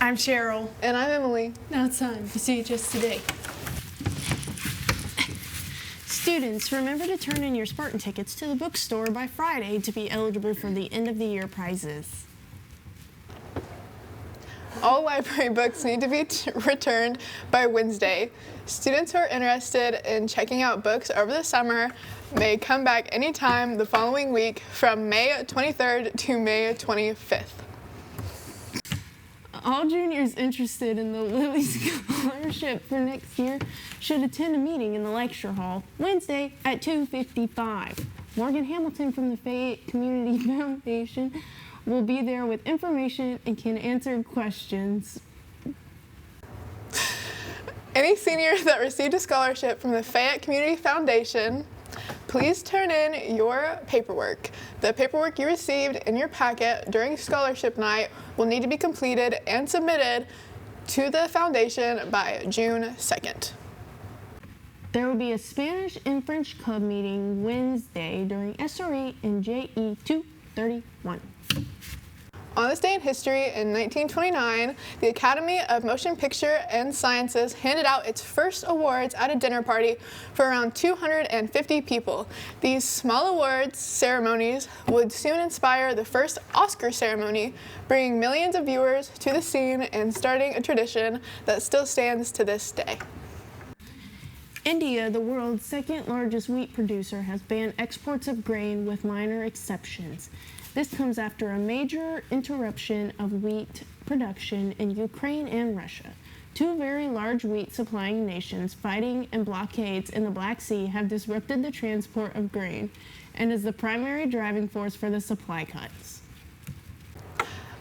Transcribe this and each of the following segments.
I'm Cheryl. And I'm Emily. Now it's time for CHS Today. Students, remember to turn in your Spartan tickets to the bookstore by Friday to be eligible for the end-of-the-year prizes. All library books need to be returned by Wednesday. Students who are interested in checking out books over the summer may come back anytime the following week from May 23rd to May 25th. All juniors interested in the Lilly Scholarship for next year should attend a meeting in the lecture hall Wednesday at 2:55. Morgan Hamilton from the Fayette Community Foundation will be there with information and can answer questions. Any senior that received a scholarship from the Fayette Community Foundation, please turn in your paperwork. The paperwork you received in your packet during scholarship night will need to be completed and submitted to the foundation by June 2nd. There will be a Spanish and French club meeting Wednesday during SRE and JE 231. On this day in history, in 1929, the Academy of Motion Picture and Sciences handed out its first awards at a dinner party for around 250 people. These small awards ceremonies would soon inspire the first Oscar ceremony, bringing millions of viewers to the scene and starting a tradition that still stands to this day. India, the world's second largest wheat producer, has banned exports of grain with minor exceptions. This comes after a major interruption of wheat production in Ukraine and Russia. Two very large wheat supplying nations fighting in blockades in the Black Sea have disrupted the transport of grain and is the primary driving force for the supply cuts.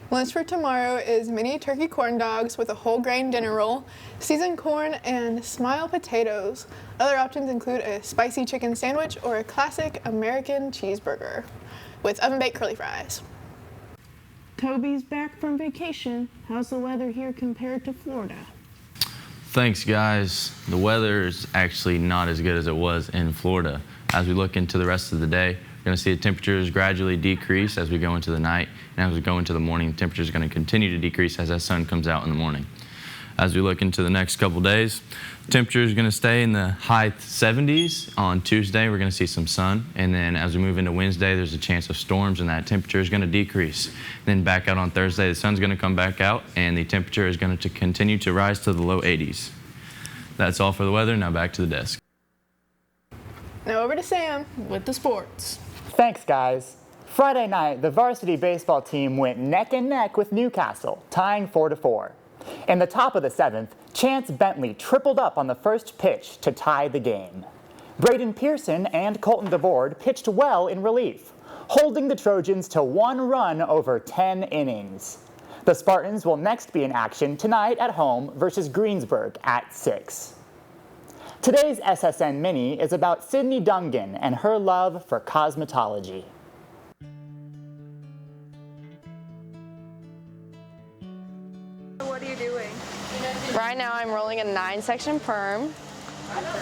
Lunch for tomorrow is mini turkey corn dogs with a whole grain dinner roll, seasoned corn, and smile potatoes. Other options include a spicy chicken sandwich or a classic American cheeseburger with oven-baked curly fries. Toby's back from vacation. How's the weather here compared to Florida? Thanks, guys. The weather is actually not as good as it was in Florida. As we look into the rest of the day, we're going to see the temperatures gradually decrease as we go into the night, and as we go into the morning, the temperature is going to continue to decrease as that sun comes out in the morning. As we look into the next couple days, temperature is going to stay in the high 70s. On Tuesday, we're going to see some sun, and then as we move into Wednesday, there's a chance of storms, and that temperature is going to decrease. Then back out on Thursday, the sun's going to come back out, and the temperature is going to continue to rise to the low 80s. That's all for the weather. Now back to the desk. Now over to Sam with the sports. Thanks, guys. Friday night, the varsity baseball team went neck and neck with Newcastle, tying 4-4. In the top of the 7th, Chance Bentley tripled up on the first pitch to tie the game. Braden Pearson and Colton DeVord pitched well in relief, holding the Trojans to 1 run over 10 innings. The Spartans will next be in action tonight at home versus Greensburg at 6. Today's SSN Mini is about Sydney Dungan and her love for cosmetology. What are you doing? Right now I'm rolling a 9-section perm,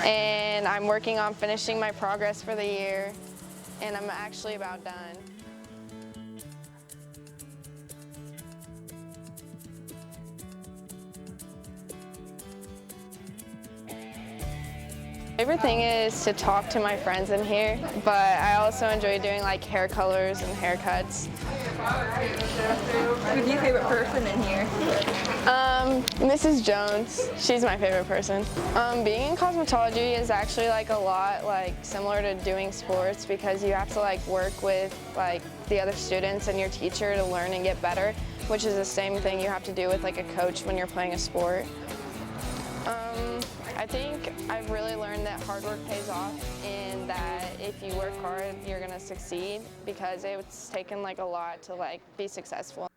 and I'm working on finishing my progress for the year, and I'm actually about done. Favorite thing is to talk to my friends in here, but I also enjoy doing like hair colors and haircuts. Who's your favorite person in here? Mrs. Jones, she's my favorite person. Being in cosmetology is actually like a lot like similar to doing sports because you have to like work with like the other students and your teacher to learn and get better, which is the same thing you have to do with like a coach when you're playing a sport. I think I've really learned that hard work pays off and that if you work hard, you're gonna succeed because it's taken like a lot to like be successful.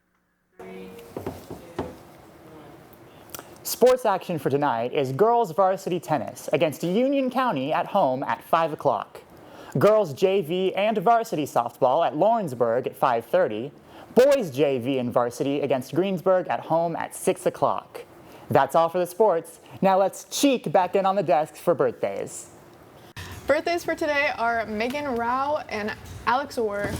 Sports action for tonight is girls varsity tennis against Union County at home at 5 o'clock. Girls JV and varsity softball at Lawrenceburg at 5:30. Boys JV and varsity against Greensburg at home at 6 o'clock. That's all for the sports. Now let's cheek back in on the desks for birthdays. Birthdays for today are Megan Rao and Alex Orr.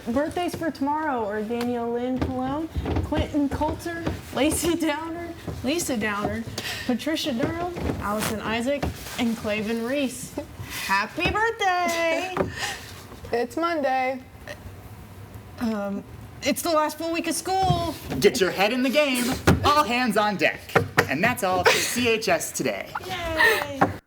Birthdays for tomorrow are Danielle Lynn Cologne, Quentin Coulter, Lacey Downer, Lisa Downer, Patricia Durham, Allison Isaac, and Claven Reese. Happy birthday! It's Monday. It's the last full week of school. Get your head in the game. All hands on deck. And that's all for CHS Today. Yay!